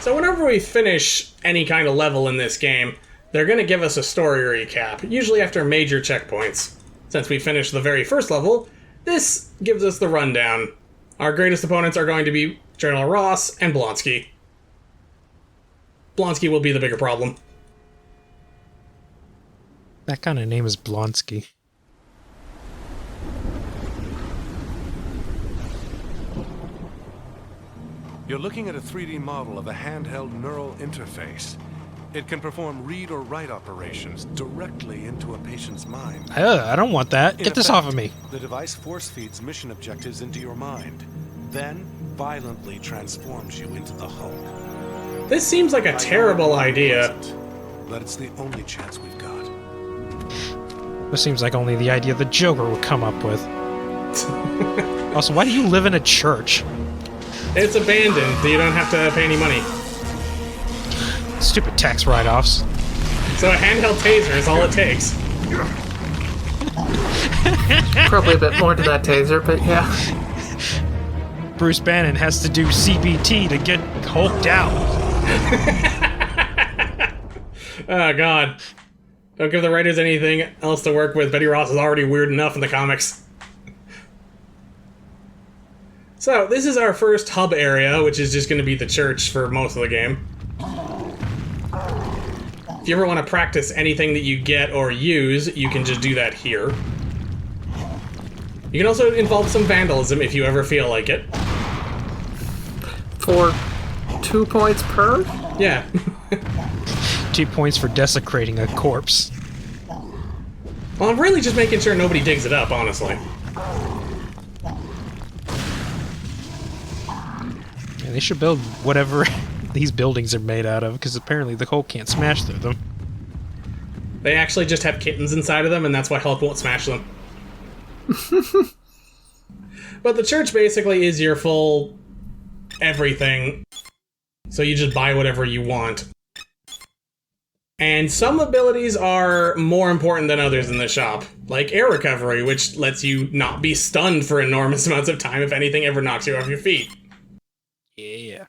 So whenever we finish any kind of level in this game, they're going to give us a story recap, usually after major checkpoints. Since we finished the very first level, this gives us the rundown. Our greatest opponents are going to be General Ross and Blonsky. Blonsky will be the bigger problem. That kind of name is Blonsky. You're looking at a 3D model of a handheld neural interface. It can perform read or write operations directly into a patient's mind. I don't want that. Get this off of me. The device force feeds mission objectives into your mind, then violently transforms you into the Hulk. This seems like a terrible idea. But it's the only chance we've got. This seems like only the idea the Joker would come up with. Also, why do you live in a church? It's abandoned. You don't have to pay any money. Stupid tax write-offs. So a handheld taser is all it takes. Probably a bit more to that taser, but yeah. Bruce Bannon has to do CBT to get hulked out. Oh, God. Don't give the writers anything else to work with. Betty Ross is already weird enough in the comics. So, this is our first hub area, which is just going to be the church for most of the game. If you ever want to practice anything that you get or use, you can just do that here. You can also involve some vandalism if you ever feel like it. For 2 points per? Yeah. 2 points for desecrating a corpse. Well, I'm really just making sure nobody digs it up, honestly. Yeah, they should build whatever these buildings are made out of, because apparently the Hulk can't smash through them. They actually just have kittens inside of them, and that's why Hulk won't smash them. But the church basically is your full everything, so you just buy whatever you want. And some abilities are more important than others in the shop, like air recovery, which lets you not be stunned for enormous amounts of time if anything ever knocks you off your feet. Yeah.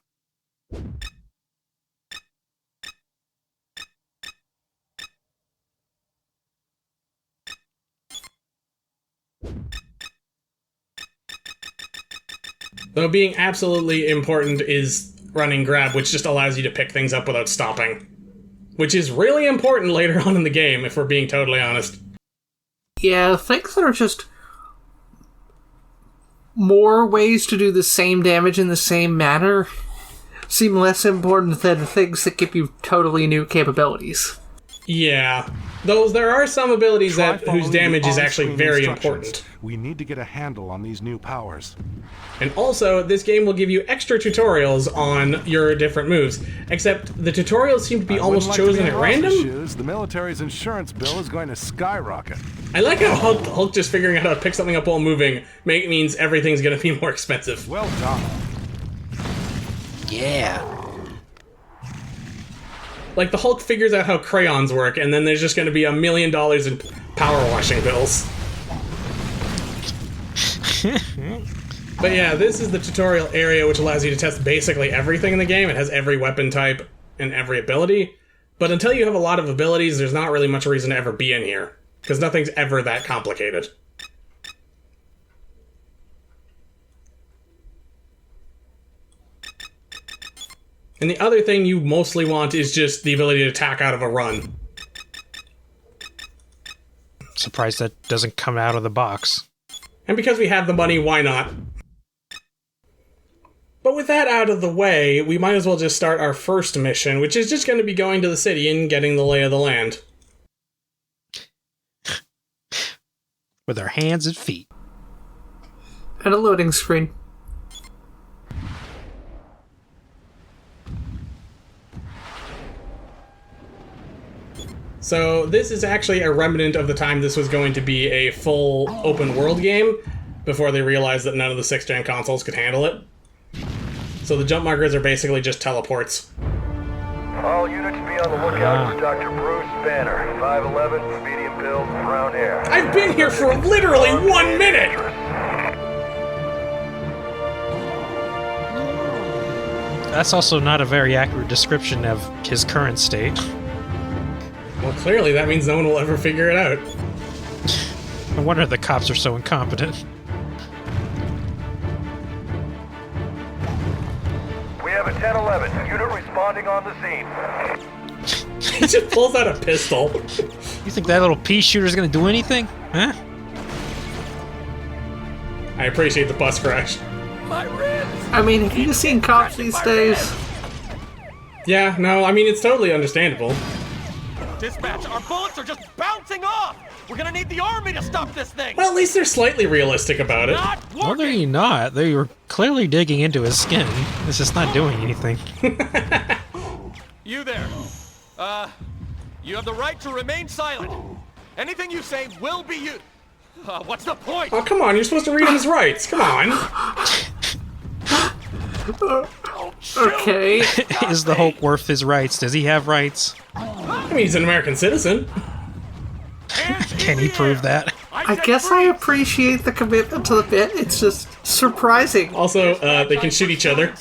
Though being absolutely important is running grab, which just allows you to pick things up without stopping. Which is really important later on in the game, if we're being totally honest. Yeah, things that are just more ways to do the same damage in the same manner seem less important than things that give you totally new capabilities. Yeah. Though there are some abilities whose damage is actually very important. We need to get a handle on these new powers. And also, this game will give you extra tutorials on your different moves. Except, the tutorials seem to be almost chosen at random. The military's insurance bill is going to skyrocket. I like how Hulk just figuring out how to pick something up while moving means everything's going to be more expensive. Well done. Yeah. Like, the Hulk figures out how crayons work, and then there's just going to be $1 million in power washing bills. But yeah, this is the tutorial area, which allows you to test basically everything in the game. It has every weapon type and every ability. But until you have a lot of abilities, there's not really much reason to ever be in here, because nothing's ever that complicated. And the other thing you mostly want is just the ability to attack out of a run. Surprised that doesn't come out of the box. And because we have the money, why not? But with that out of the way, we might as well just start our first mission, which is just going to be going to the city and getting the lay of the land. With our hands and feet. And a loading screen. So this is actually a remnant of the time this was going to be a full open world game, before they realized that none of the 6th-gen consoles could handle it. So the jump markers are basically just teleports. All units be on the lookout for Dr. Bruce Banner, 5'11", medium build, brown hair. I've been here for literally 1 minute! that's also not a very accurate description of his current state. Well, clearly that means no one will ever figure it out. No wonder the cops are so incompetent. We have a 10-11. Unit responding on the scene. He just pulls out a pistol. You think that little pea shooter's gonna do anything? Huh? I appreciate the bus crash. I mean, have you seen cops these days? Yeah, no, I mean, it's totally understandable. Dispatch, our bullets are just bouncing off! We're gonna need the army to stop this thing! Well, at least they're slightly realistic about it. Not Well, working! they're not. They were clearly digging into his skin. It's just not doing anything. You there. You have the right to remain silent. Anything you say will be you. What's the point? Oh, come on, you're supposed to read him his rights. Come on. Okay. Is the Hulk worth his rights? Does he have rights? I mean, he's an American citizen. Can he prove that? I guess I appreciate the commitment to the bit. It's just surprising. Also, they can shoot each other.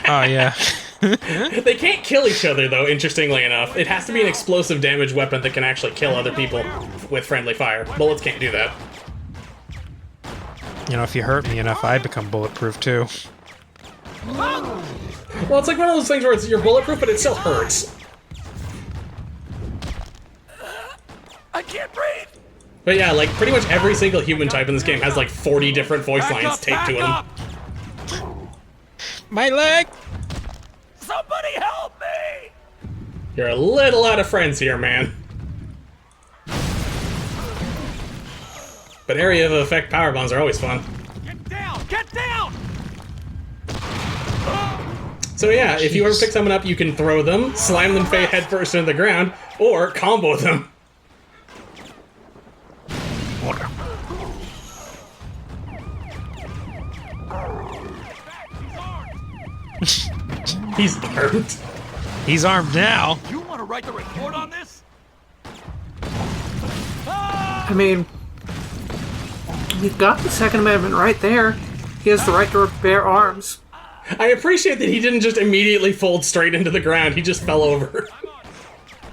Oh, yeah. They can't kill each other, though, interestingly enough. It has to be an explosive damage weapon that can actually kill other people with friendly fire. Bullets can't do that. You know, if you hurt me enough, I become bulletproof, too. Well, it's like one of those things where you're bulletproof, but it still hurts. I can't breathe! But yeah, like, pretty much every single human type in this game has like 40 different voice lines taped to him. My leg! Somebody help me! You're a little out of friends here, man. But area of effect power bombs are always fun. Get down! Get down! So yeah, if you ever pick someone up, you can throw them, slam them head first into the ground, or combo them. He's armed. He's armed now. You want to write the report on this? I mean, you've got the Second Amendment right there. He has the right to bear arms. I appreciate that he didn't just immediately fold straight into the ground, he just fell over.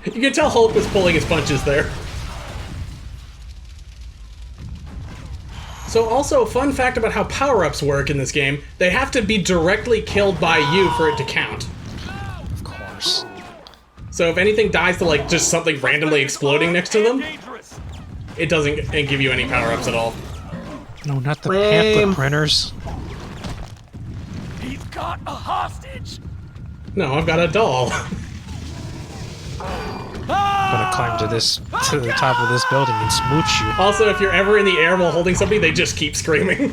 You can tell Hulk was pulling his punches there. So also, fun fact about how power-ups work in this game, they have to be directly killed by you for it to count. Of course. So if anything dies to like just something randomly exploding next to them, Dangerous. it doesn't give you any power-ups at all. No, not the Lame. pamphlet printers. He's got a hostage! No, I've got a doll. I'm gonna climb to the top of this building and smooch you. Also, if you're ever in the air while holding something, they just keep screaming.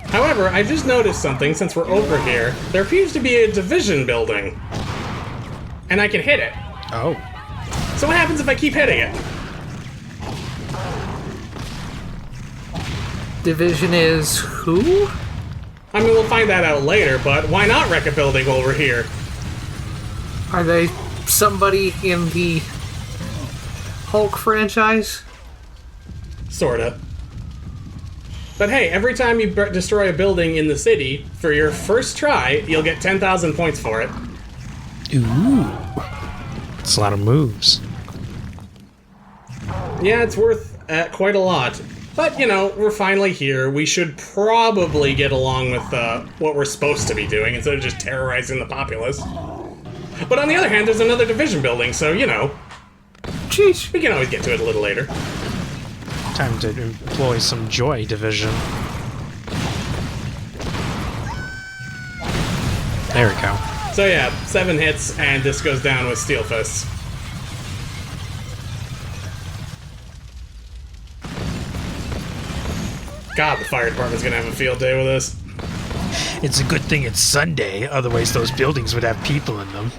However, I just noticed something since we're over here. There appears to be a division building. And I can hit it. Oh. So what happens if I keep hitting it? Division is who? I mean, we'll find that out later, but why not wreck a building over here? Are they somebody in the Hulk franchise? Sorta. But hey, every time you destroy a building in the city, for your first try, you'll get 10,000 points for it. Ooh. That's a lot of moves. Yeah, it's worth quite a lot. But, you know, we're finally here. We should probably get along with what we're supposed to be doing instead of just terrorizing the populace. But on the other hand, there's another division building, so, you know, Jeez. we can always get to it a little later. Time to employ some joy division. There we go. So yeah, 7 hits, and this goes down with Steel Fists. God, the fire department's gonna have a field day with us. It's a good thing it's Sunday, otherwise those buildings would have people in them.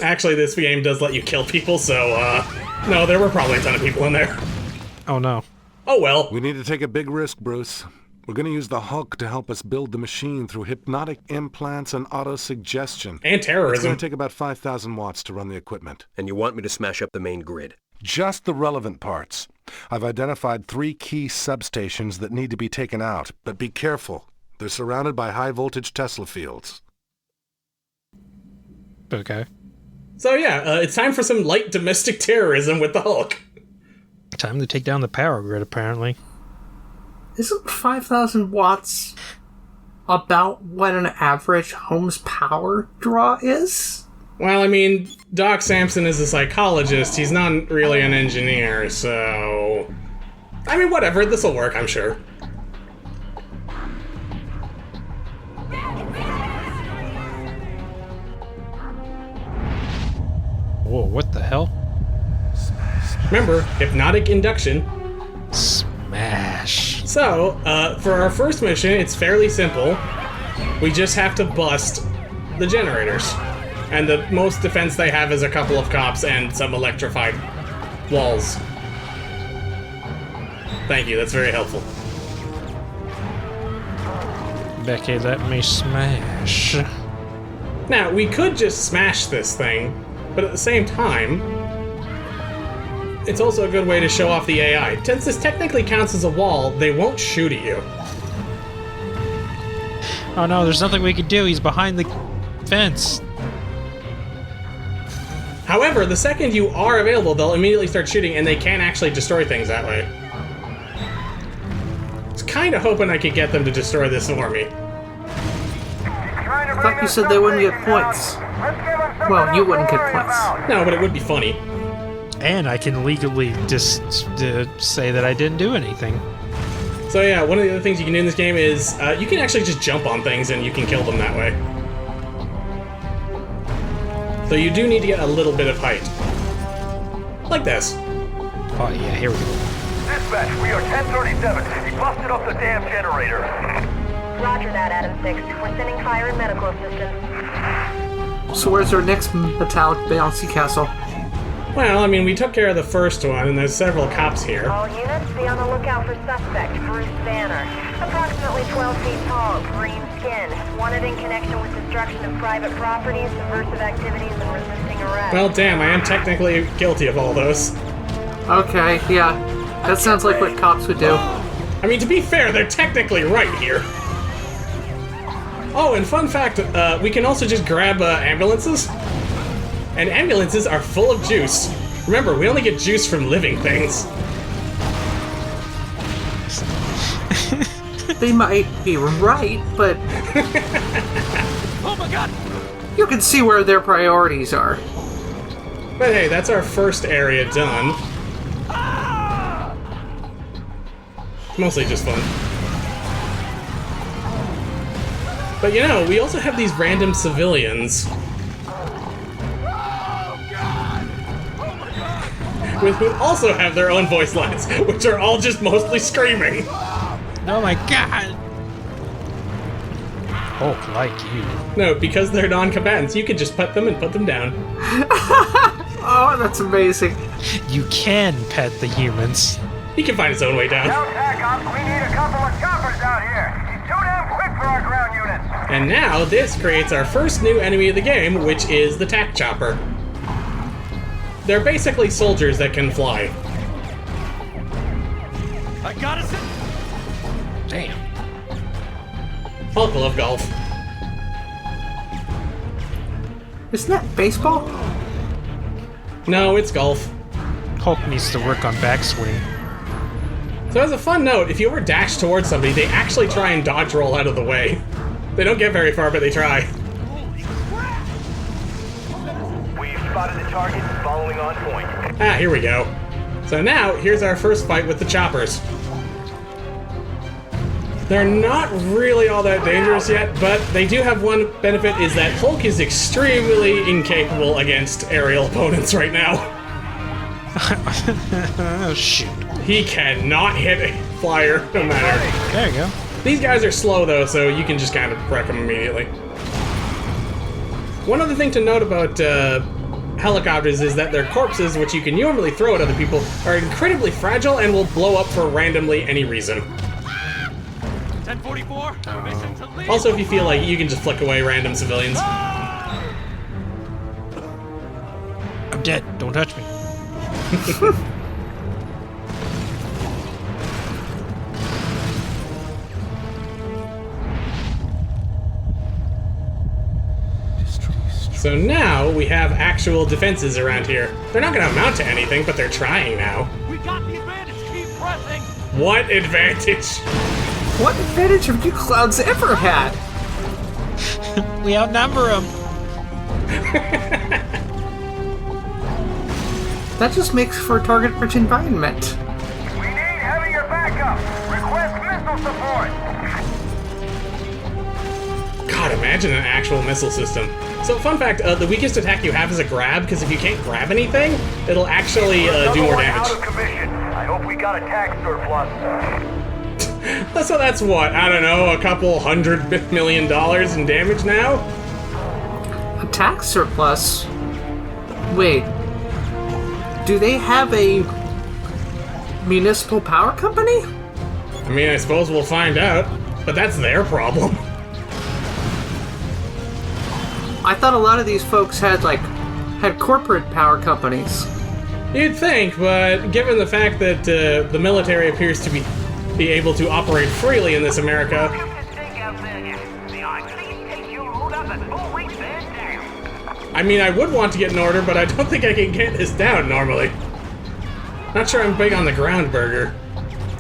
Actually, this game does let you kill people, so, no, there were probably a ton of people in there. Oh no. Oh well. We need to take a big risk, Bruce. We're going to use the Hulk to help us build the machine through hypnotic implants and auto-suggestion. And It's terrorism. going to take about 5,000 watts to run the equipment. And you want me to smash up the main grid? Just the relevant parts. I've identified 3 key substations that need to be taken out, but be careful. They're surrounded by high-voltage Tesla fields. Okay. So yeah, it's time for some light domestic terrorism with the Hulk. Time to take down the power grid, apparently. Isn't 5,000 watts about what an average home's power draw is? Well, I mean, Doc Samson is a psychologist. He's not really an engineer, so... I mean, whatever. This'll work, I'm sure. Whoa, what the hell? Remember, hypnotic induction. Smash. So, for our first mission, it's fairly simple. We just have to bust the generators. And the most defense they have is a couple of cops and some electrified walls. Thank you, that's very helpful. Becky, let me smash. Now, we could just smash this thing, but at the same time, it's also a good way to show off the AI. Since this technically counts as a wall, they won't shoot at you. Oh no, there's nothing we can do. He's behind the fence. However, the second you are available, they'll immediately start shooting, and they can actually destroy things that way. I was kind of hoping I could get them to destroy this for me. I thought you said they wouldn't get points. Well, you wouldn't get points. No, but it would be funny. And I can legally just say that I didn't do anything. So yeah, one of the other things you can do in this game is you can actually just jump on things and you can kill them that way. So you do need to get a little bit of height. Like this. Oh yeah, here we go. Dispatch, we are 1037. He busted up the damn generator. Roger that, Adam 6. We're sending fire and medical assistance. So where's our next metallic bouncy castle? Well, I mean, we took care of the first one, and there's several cops here. All units, be on the lookout for suspect, Bruce Banner. Approximately 12 feet tall, green skin. Wanted in connection with destruction of private property, subversive activities, and resisting arrest. Well, damn, I am technically guilty of all those. Okay, yeah. That sounds like what cops would do. I mean, to be fair, they're technically right here. Oh, and fun fact, we can also just grab ambulances. And ambulances are full of juice. Remember, we only get juice from living things. They might be right, but Oh my god! you can see where their priorities are. But hey, that's our first area done. Mostly just fun. But you know, we also have these random civilians. Who also have their own voice lines, which are all just mostly screaming. Oh my god! Hulk like you. No, because they're non-combatants, you can just pet them and put them down. Oh, that's amazing. You can pet the humans. He can find his own way down. Down tack ops, we need a couple of choppers out here. He's too damn quick for our ground units. And now this creates our first new enemy of the game, which is the tack chopper. They're basically soldiers that can fly. I got us. Damn. Hulk will love golf. Isn't that baseball? No, it's golf. Hulk needs to work on backswing. So as a fun note, if you ever dash towards somebody, they actually try and dodge roll out of the way. They don't get very far, but they try. We've spotted the target, following on point. Ah, here we go. So now, here's our first fight with the choppers. They're not really all that dangerous yet, but they do have one benefit, is that Hulk is extremely incapable against aerial opponents right now. Oh, shoot. He cannot hit a flyer, no matter. There you go. These guys are slow, though, so you can just kind of wreck them immediately. One other thing to note about helicopters is that their corpses, which you can normally throw at other people, are incredibly fragile and will blow up for randomly any reason. 1044, permission to leave. Also, if you feel like you can just flick away random civilians. I'm dead. Don't touch me. So now we have actual defenses around here. They're not going to amount to anything, but they're trying now. We got the advantage. Keep pressing. What advantage? What advantage have you clowns ever had? We outnumber them. That just makes for a target-rich environment. We need heavier backup. Request missile support. God, imagine an actual missile system. So, fun fact, the weakest attack you have is a grab, because if you can't grab anything, it'll actually do more damage. Out of commission. I hope we got a tax surplus. So that's what, I don't know, a couple $100 million in damage now? A tax surplus? Wait. Do they have a municipal power company? I mean, I suppose we'll find out, but that's their problem. I thought a lot of these folks had corporate power companies. You'd think, but given the fact that the military appears to be able to operate freely in this America, I mean, I would want to get an order, but I don't think I can get this down normally. Not sure I'm big on the ground burger.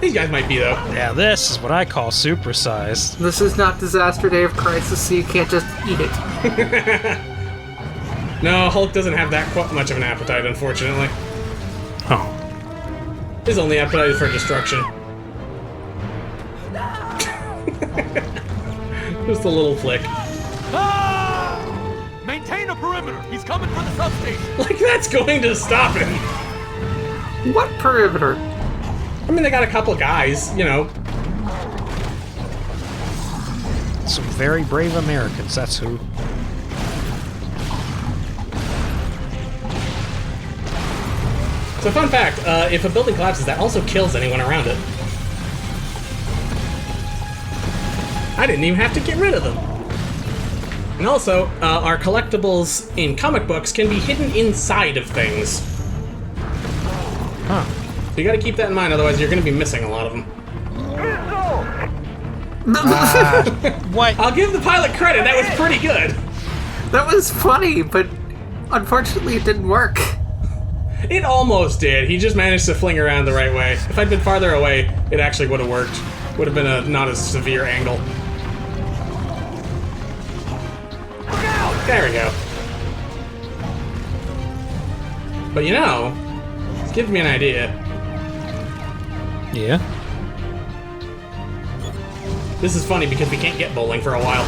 These guys might be, though. Yeah, this is what I call supersized. This is not Disaster Day of Crisis, so you can't just eat it. No, Hulk doesn't have that much of an appetite, unfortunately. Oh. His only appetite is for destruction. Just a little flick. Ah! Maintain a perimeter. He's coming for the substation. Like, that's going to stop him. What perimeter? I mean, they got a couple guys, you know. Some very brave Americans, that's who. So, fun fact, if a building collapses, that also kills anyone around it. I didn't even have to get rid of them. And also, our collectibles in comic books can be hidden inside of things. Huh. So you gotta keep that in mind, otherwise you're gonna be missing a lot of them. What? I'll give the pilot credit, that was pretty good. That was funny, but unfortunately it didn't work. It almost did. He just managed to fling around the right way. If I'd been farther away, it actually would have worked. Would have been a not as severe angle. There we go. But you know, it's giving me an idea. Yeah? This is funny because we can't get bowling for a while.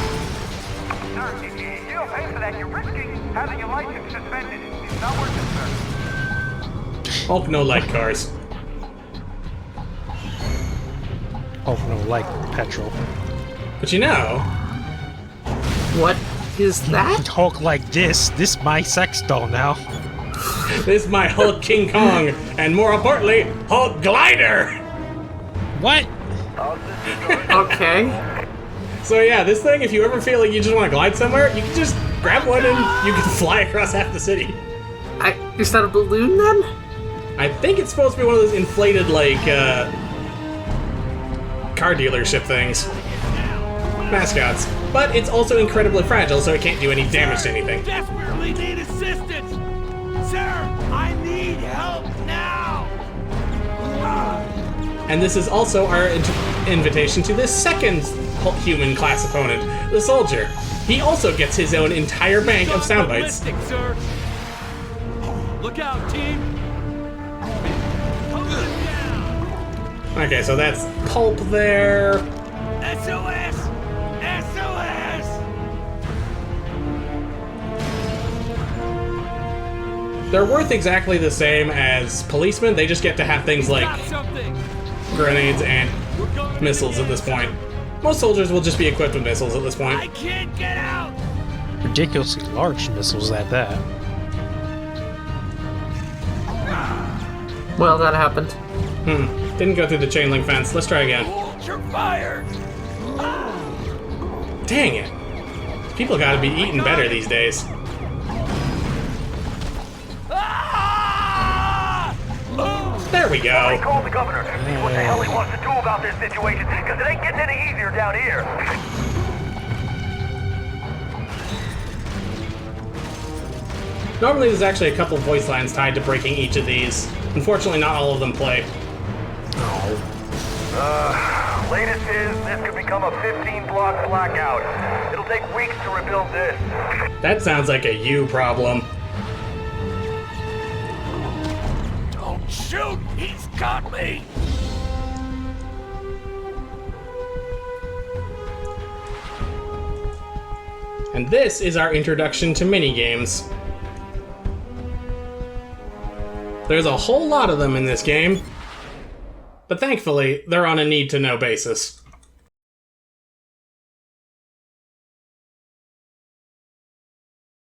Sir, if you don't pay for that, you're risking having your license suspended. It's not worth it, sir. Hulk no light cars. Oh, no, like petrol. But you know, What is that? Hulk like this my sex doll now. this is my Hulk King Kong, and more importantly, Hulk Glider! What? Okay. So yeah, this thing, if you ever feel like you just want to glide somewhere, you can just grab one and you can fly across half the city. Is that a balloon then? I think it's supposed to be one of those inflated, like, car dealership things. Mascots. But it's also incredibly fragile, so it can't do any damage to anything. Desperately need assistance. Sir, I need help now. And this is also our invitation to the second human class opponent, the soldier. He also gets his own entire bank of sound bites. Ballistic, sir. Look out, team. Hold it down. Okay, so that's Pulp there. SOS! SOS! They're worth exactly the same as policemen, they just get to have things like Got something. grenades and We're going to missiles at this point. Most soldiers will just be equipped with missiles at this I point. can't get out. Ridiculously large missiles at that. Well, that happened. Didn't go through the chain link fence. Let's try again. Hold your fire. Dang it. People gotta be eating better these days. Ah! There we Already go. called the governor. See what the hell he wants to do about this situation, because it ain't getting any easier down here. Normally there's actually a couple voice lines tied to breaking each of these. Unfortunately, not all of them play. Latest is, this could become a 15-block blackout. It'll take weeks to rebuild this. That sounds like a you problem. Don't shoot! He's got me! And this is our introduction to minigames. There's a whole lot of them in this game, but thankfully, they're on a need-to-know basis.